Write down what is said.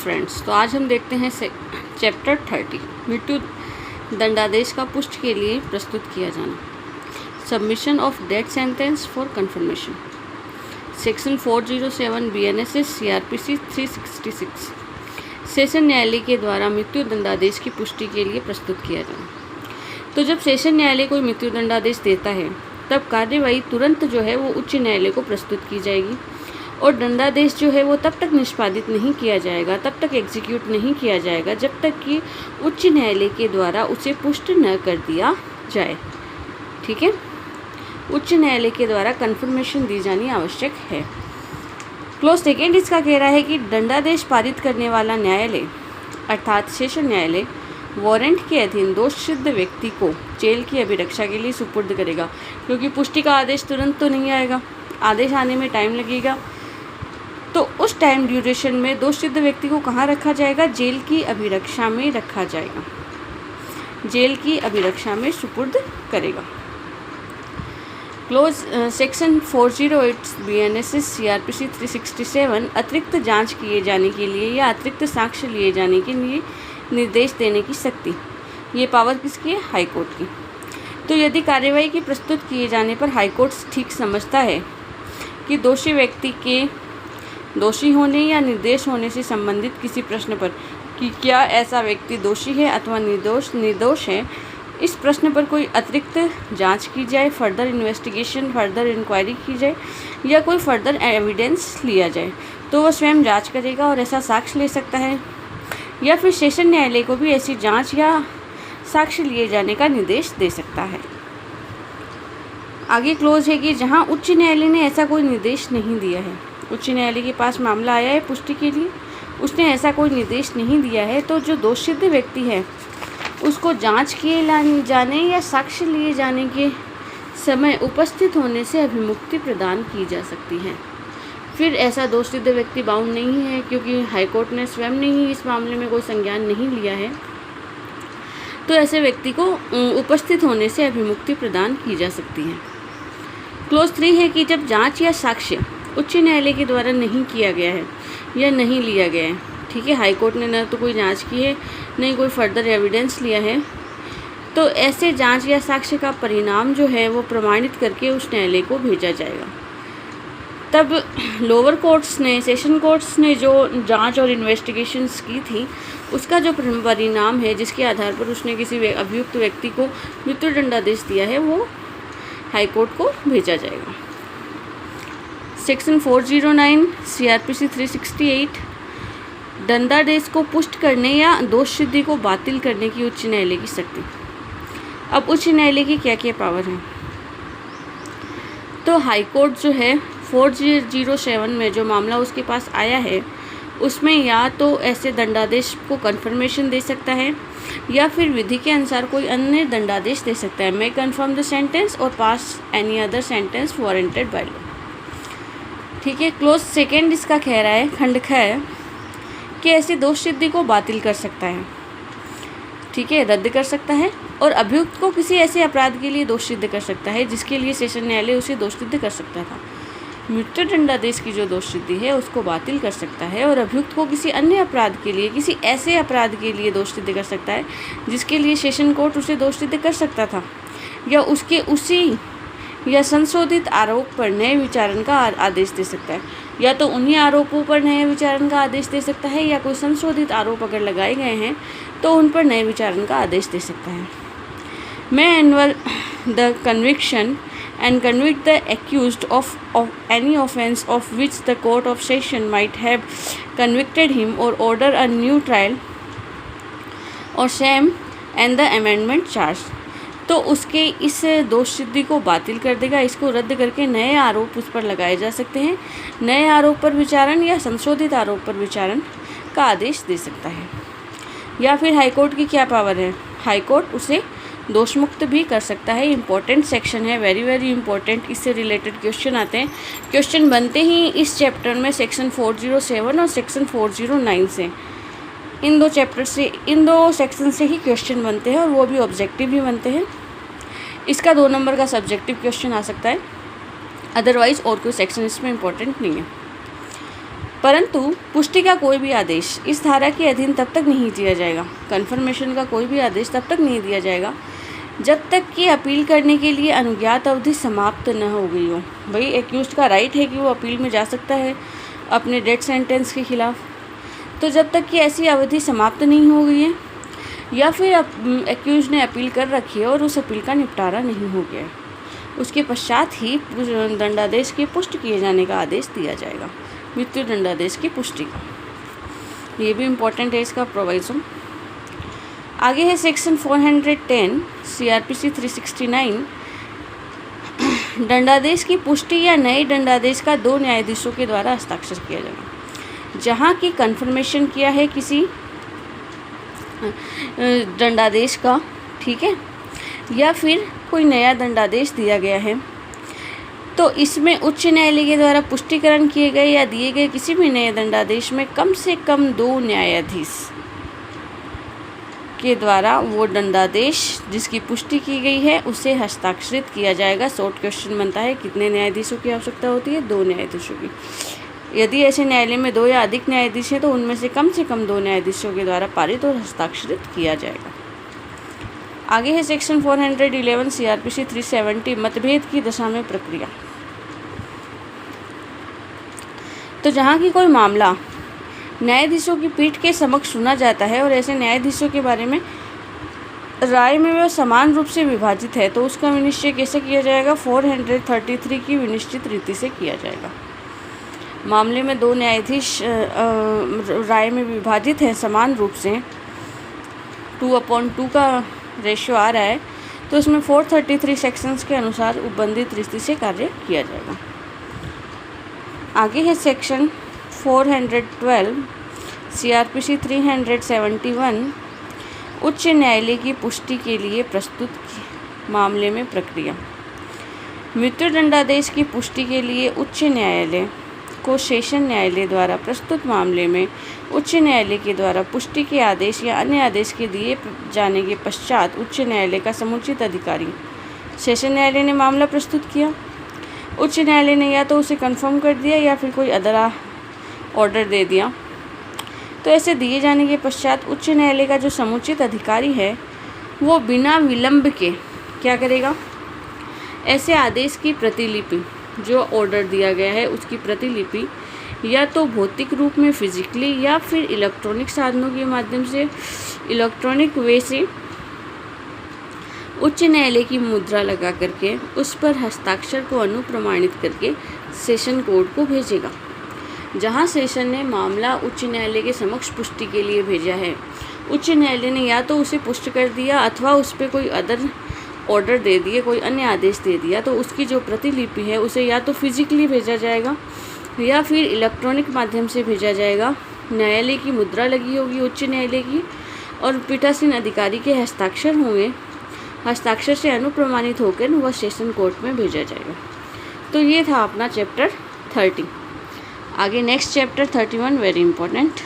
Friends, तो आज हम देखते हैं चैप्टर 30 मृत्यु दंडादेश का पुष्टि के लिए प्रस्तुत किया जाना। Submission of death sentence for confirmation, section 407 BNSS CRPC 366। Session न्यायालय के द्वारा मृत्यु दंडादेश की पुष्टि के लिए प्रस्तुत किया जाना। तो जब सेशन न्यायालय कोई मृत्यु दंडादेश देता है तब कार्यवाही तुरंत जो है वो उच्च न्यायालय को प्रस्तुत की जाएगी और दंडादेश जो है वो तब तक निष्पादित नहीं किया जाएगा, तब तक एग्जीक्यूट नहीं किया जाएगा जब तक कि उच्च न्यायालय के द्वारा उसे पुष्ट न कर दिया जाए। ठीक है, उच्च न्यायालय के द्वारा कन्फर्मेशन दी जानी आवश्यक है। क्लोज सेकेंड इसका कह रहा है कि दंडादेश पारित करने वाला न्यायालय अर्थात सेशन न्यायालय वारंट के अधीन दोषसिद्ध व्यक्ति को जेल की अभिरक्षा के लिए सुपुर्द करेगा, क्योंकि पुष्टि का आदेश तुरंत तो नहीं आएगा, आदेश आने में टाइम लगेगा। तो उस टाइम ड्यूरेशन में दोषसिद्ध व्यक्ति को कहाँ रखा जाएगा? जेल की अभिरक्षा में रखा जाएगा, जेल की अभिरक्षा में सुपुर्द करेगा। क्लोज सेक्शन 408 BNSS CRPC 367 अतिरिक्त जांच किए जाने के लिए या अतिरिक्त साक्ष्य लिए जाने के लिए निर्देश देने की शक्ति, ये पावर किसकी है? हाई कोर्ट की। तो यदि कार्यवाही की प्रस्तुत किए जाने पर हाई कोर्ट ठीक समझता है कि दोषी व्यक्ति के दोषी होने या निर्दोष होने से संबंधित किसी प्रश्न पर कि क्या ऐसा व्यक्ति दोषी है अथवा निर्दोष है, इस प्रश्न पर कोई अतिरिक्त जांच की जाए, फर्दर इन्वेस्टिगेशन, फर्दर इंक्वायरी की जाए या कोई फर्दर एविडेंस लिया जाए, तो वह स्वयं जांच करेगा और ऐसा साक्ष्य ले सकता है या फिर सेशन न्यायालय को भी ऐसी जांच या साक्ष्य लिए जाने का निर्देश दे सकता है। आगे क्लोज है कि जहां उच्च न्यायालय ने ऐसा कोई निर्देश नहीं दिया है, उच्च न्यायालय के पास मामला आया है पुष्टि के लिए, उसने ऐसा कोई निर्देश नहीं दिया है, तो जो दोषसिद्ध व्यक्ति है उसको जांच किए जाने या साक्ष्य लिए जाने के समय उपस्थित होने से अभिमुक्ति प्रदान की जा सकती है। फिर ऐसा दोषसिद्ध व्यक्ति बाउंड नहीं है, क्योंकि हाईकोर्ट ने स्वयं ने ही इस मामले में कोई संज्ञान नहीं लिया है, तो ऐसे व्यक्ति को उपस्थित होने से अभिमुक्ति प्रदान की जा सकती है। क्लोज 3 है कि जब जांच या साक्ष्य उच्च न्यायालय के द्वारा नहीं किया गया है या नहीं लिया गया है, ठीक है, हाईकोर्ट ने न तो कोई जांच की है नहीं कोई फर्दर एविडेंस लिया है, तो ऐसे जांच या साक्ष्य का परिणाम जो है वो प्रमाणित करके उस न्यायालय को भेजा जाएगा। तब लोअर कोर्ट्स ने, सेशन कोर्ट्स ने जो जांच और इन्वेस्टिगेशंस की थी उसका जो परिणाम है जिसके आधार पर उसने किसी अभियुक्त व्यक्ति को मृत्यु दंडादेश दिया है वो हाई कोर्ट को भेजा जाएगा। सेक्शन 409 CRPC 368 दंडादेश को पुष्ट करने या दोष सिद्धि को बातिल करने की उच्च न्यायालय की शक्ति। अब उच्च न्यायालय की क्या क्या पावर है? तो हाई कोर्ट जो है 407 में जो मामला उसके पास आया है उसमें या तो ऐसे दंडादेश को कन्फर्मेशन दे सकता है या फिर विधि के अनुसार कोई अन्य दंडादेश दे सकता है। मे confirm the sentence or pass any other sentence warranted by law. ठीक है, क्लोज सेकेंड इसका कह रहा है खंड ख कि ऐसे दोष सिद्धि को बातिल कर सकता है, ठीक है, रद्द कर सकता है और अभियुक्त को किसी ऐसे अपराध के लिए दोष सिद्ध कर सकता है जिसके लिए सेशन न्यायालय उसे दोष सिद्ध कर सकता था। मृत्यु दंडादेश की जो दोष सिद्धि है उसको बातिल कर सकता है और अभियुक्त को किसी अन्य अपराध के लिए, किसी ऐसे अपराध के लिए दोष सिद्ध कर सकता है जिसके लिए सेशन कोर्ट उसे दोष सिद्ध कर सकता था या उसके उसी या संशोधित आरोप पर नए विचारण का आदेश दे सकता है, या तो उन्हीं आरोपों पर नए विचारण का आदेश दे सकता है या कोई संशोधित आरोप अगर लगाए गए हैं तो उन पर नए विचारण का आदेश दे सकता है। May annul the conviction and convict the accused of any offence of which the court of session might have convicted him or order a new trial or same and the amendment charge। तो उसके इस दोष सिद्धि को बातिल कर देगा, इसको रद्द करके नए आरोप उस पर लगाए जा सकते हैं, नए आरोप पर विचारण या संशोधित आरोप पर विचारण का आदेश दे सकता है। या फिर हाईकोर्ट की क्या पावर है? हाईकोर्ट उसे दोष मुक्त भी कर सकता है। इम्पोर्टेंट सेक्शन है, वेरी वेरी इंपॉर्टेंट, इससे रिलेटेड क्वेश्चन आते हैं, क्वेश्चन बनते ही इस चैप्टर में सेक्शन 407 और सेक्शन 409 से, इन दो चैप्टर से, इन दो सेक्शन से ही क्वेश्चन बनते हैं और वो भी ऑब्जेक्टिव भी बनते हैं। इसका 2 नंबर का सब्जेक्टिव क्वेश्चन आ सकता है, अदरवाइज और कोई सेक्शन इसमें इम्पोर्टेंट नहीं है। परंतु पुष्टि का कोई भी आदेश इस धारा के अधीन तब तक नहीं दिया जाएगा, कन्फर्मेशन का कोई भी आदेश तब तक नहीं दिया जाएगा जब तक कि अपील करने के लिए अनुज्ञात अवधि समाप्त न हो गई हो। भाई एक्यूज्ड का राइट है कि वो अपील में जा सकता है अपने डेथ सेंटेंस के खिलाफ, तो जब तक कि ऐसी अवधि समाप्त नहीं हो गई है या फिर एक्यूज्ड ने अपील कर रखी है और उस अपील का निपटारा नहीं हो गया है, उसके पश्चात ही दंडादेश की पुष्टि किए जाने का आदेश दिया जाएगा, मृत्यु दंडादेश की पुष्टि का। ये भी इम्पोर्टेंट है इसका प्रोविजन। आगे है सेक्शन 410 CRPC 369। दंडादेश की पुष्टि या नए दंडादेश का 2 न्यायाधीशों के द्वारा हस्ताक्षर किया जाएगा। जहाँ की कन्फर्मेशन किया है किसी दंडादेश का, ठीक है, या फिर कोई नया दंडादेश दिया गया है, तो इसमें उच्च न्यायालय के द्वारा पुष्टिकरण किए गए या दिए गए किसी भी नए दंडादेश में कम से कम 2 न्यायाधीश के द्वारा वो दंडादेश जिसकी पुष्टि की गई है उसे हस्ताक्षरित किया जाएगा। शॉर्ट क्वेश्चन बनता है, कितने न्यायाधीशों की आवश्यकता होती है? 2 न्यायाधीशों की। यदि ऐसे न्यायालय में 2 या अधिक न्यायाधीश हैं तो उनमें से कम 2 न्यायाधीशों के द्वारा पारित और हस्ताक्षरित किया जाएगा। आगे है सेक्शन 411 CRPC 370 मतभेद की दशा में प्रक्रिया। तो जहाँ की कोई मामला न्यायाधीशों की पीठ के समक्ष सुना जाता है और ऐसे न्यायाधीशों के बारे में राय में वह समान रूप से विभाजित है, तो उसका विनिश्चय कैसे किया जाएगा? 433 की विनिश्चित रीति से किया जाएगा। मामले में 2 न्यायाधीश राय में विभाजित हैं समान रूप से, 2/2 का रेशियो आ रहा है, तो इसमें 433 सेक्शंस के अनुसार उपबंधित रीति से कार्य किया जाएगा। आगे है सेक्शन 412 CRPC 371 उच्च न्यायालय की पुष्टि के लिए प्रस्तुत मामले में प्रक्रिया। मृत्यु दंडादेश की पुष्टि के लिए उच्च न्यायालय को सेशन न्यायालय द्वारा प्रस्तुत मामले में उच्च न्यायालय के द्वारा पुष्टि के आदेश या अन्य आदेश के दिए जाने के पश्चात उच्च न्यायालय का समुचित अधिकारी सेशन न्यायालय ने मामला प्रस्तुत किया। उच्च न्यायालय ने या तो उसे कंफर्म कर दिया या फिर कोई अदला ऑर्डर दे दिया। तो ऐसे दिए जाने के पश्चात उच्च न्यायालय का जो समुचित अधिकारी है वो बिना विलंब के क्या करेगा? ऐसे आदेश की प्रतिलिपि, जो ऑर्डर दिया गया है उसकी प्रतिलिपि या तो भौतिक रूप में फिजिकली या फिर इलेक्ट्रॉनिक साधनों के माध्यम से, इलेक्ट्रॉनिक वे से उच्च न्यायालय की मुद्रा लगा करके उस पर हस्ताक्षर को अनुप्रमाणित करके सेशन कोर्ट को भेजेगा। जहां सेशन ने मामला उच्च न्यायालय के समक्ष पुष्टि के लिए भेजा है, उच्च न्यायालय ने या तो उसे पुष्ट कर दिया अथवा उस पर कोई अदर ऑर्डर दे दिए, कोई अन्य आदेश दे दिया, तो उसकी जो प्रतिलिपि है उसे या तो फिजिकली भेजा जाएगा या फिर इलेक्ट्रॉनिक माध्यम से भेजा जाएगा। न्यायालय की मुद्रा लगी होगी उच्च न्यायालय की और पीठासीन अधिकारी के हस्ताक्षर होंगे। हस्ताक्षर से अनुप्रमाणित होकर वह सेशन कोर्ट में भेजा जाएगा। तो ये था अपना चैप्टर 30। आगे नेक्स्ट चैप्टर 31 वेरी इंपॉर्टेंट।